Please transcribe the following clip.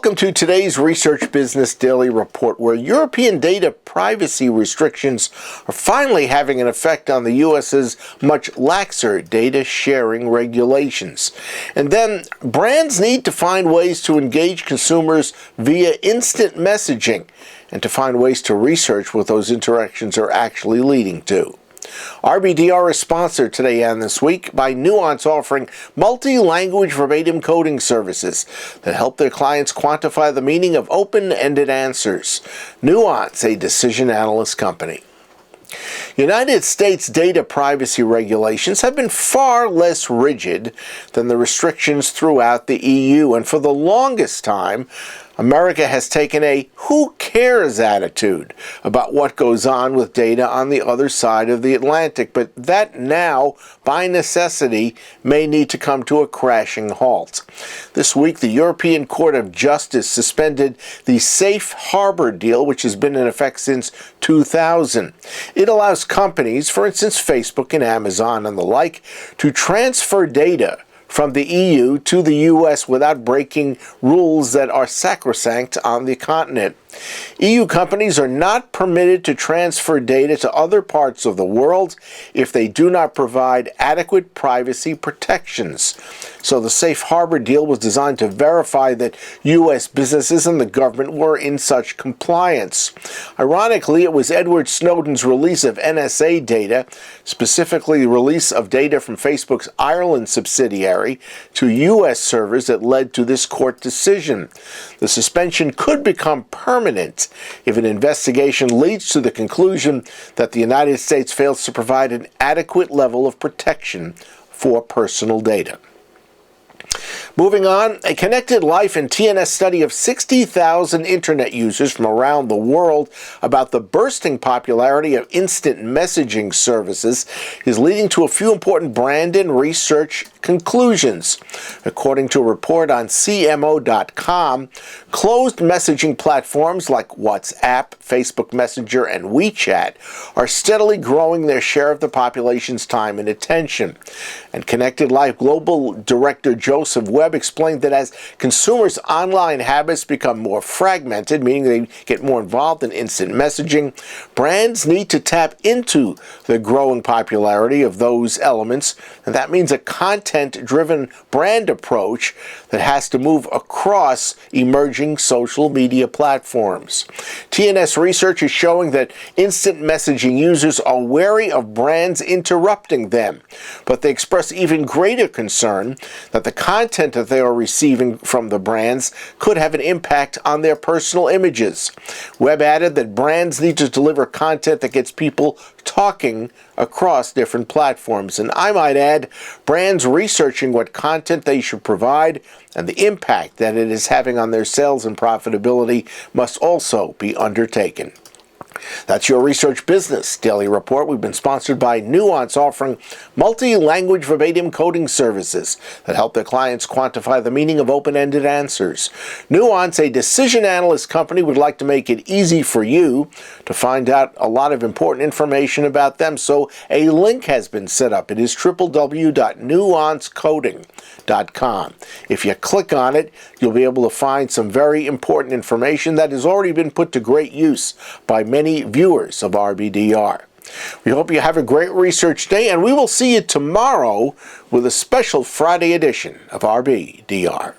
Welcome to today's Research Business Daily Report, where European data privacy restrictions are finally having an effect on the U.S.'s much laxer data sharing regulations. And then brands need to find ways to engage consumers via instant messaging and to find ways to research what those interactions are actually leading to. RBDR is sponsored today and this week by Nuance, offering multi-language verbatim coding services that help their clients quantify the meaning of open-ended answers. Nuance, a decision analyst company. United States data privacy regulations have been far less rigid than the restrictions throughout the EU, and for the longest time, America has taken a who cares attitude about what goes on with data on the other side of the Atlantic, but that now, by necessity, may need to come to a crashing halt. This week, the European Court of Justice suspended the Safe Harbour deal, which has been in effect since 2000. It allows companies, for instance Facebook and Amazon and the like, to transfer data from the EU to the US without breaking rules that are sacrosanct on the continent. EU companies are not permitted to transfer data to other parts of the world if they do not provide adequate privacy protections. So the Safe Harbor deal was designed to verify that U.S. businesses and the government were in such compliance. Ironically, it was Edward Snowden's release of NSA data, specifically the release of data from Facebook's Ireland subsidiary to U.S. servers, that led to this court decision. The suspension could become permanent if an investigation leads to the conclusion that the United States fails to provide an adequate level of protection for personal data. Moving on, a Connected Life and TNS study of 60,000 internet users from around the world about the bursting popularity of instant messaging services is leading to a few important brand and research conclusions. According to a report on CMO.com, closed messaging platforms like WhatsApp, Facebook Messenger, and WeChat are steadily growing their share of the population's time and attention. And Connected Life Global Director Joseph Webb explained that as consumers' online habits become more fragmented, meaning they get more involved in instant messaging, brands need to tap into the growing popularity of those elements, and that means a content-driven brand approach that has to move across emerging social media platforms. TNS research is showing that instant messaging users are wary of brands interrupting them, but they express even greater concern that the content that they are receiving from the brands could have an impact on their personal images. Webb added that brands need to deliver content that gets people talking across different platforms. And I might add, brands researching what content they should provide and the impact that it is having on their sales and profitability must also be undertaken. That's your Research Business Daily Report. We've been sponsored by Nuance, offering multi-language verbatim coding services that help their clients quantify the meaning of open-ended answers. Nuance, a decision analyst company, would like to make it easy for you to find out a lot of important information about them, so a link has been set up. It is www.nuancecoding.com. If you click on it, you'll be able to find some very important information that has already been put to great use by many viewers of RBDR. We hope you have a great research day, and we will see you tomorrow with a special Friday edition of RBDR.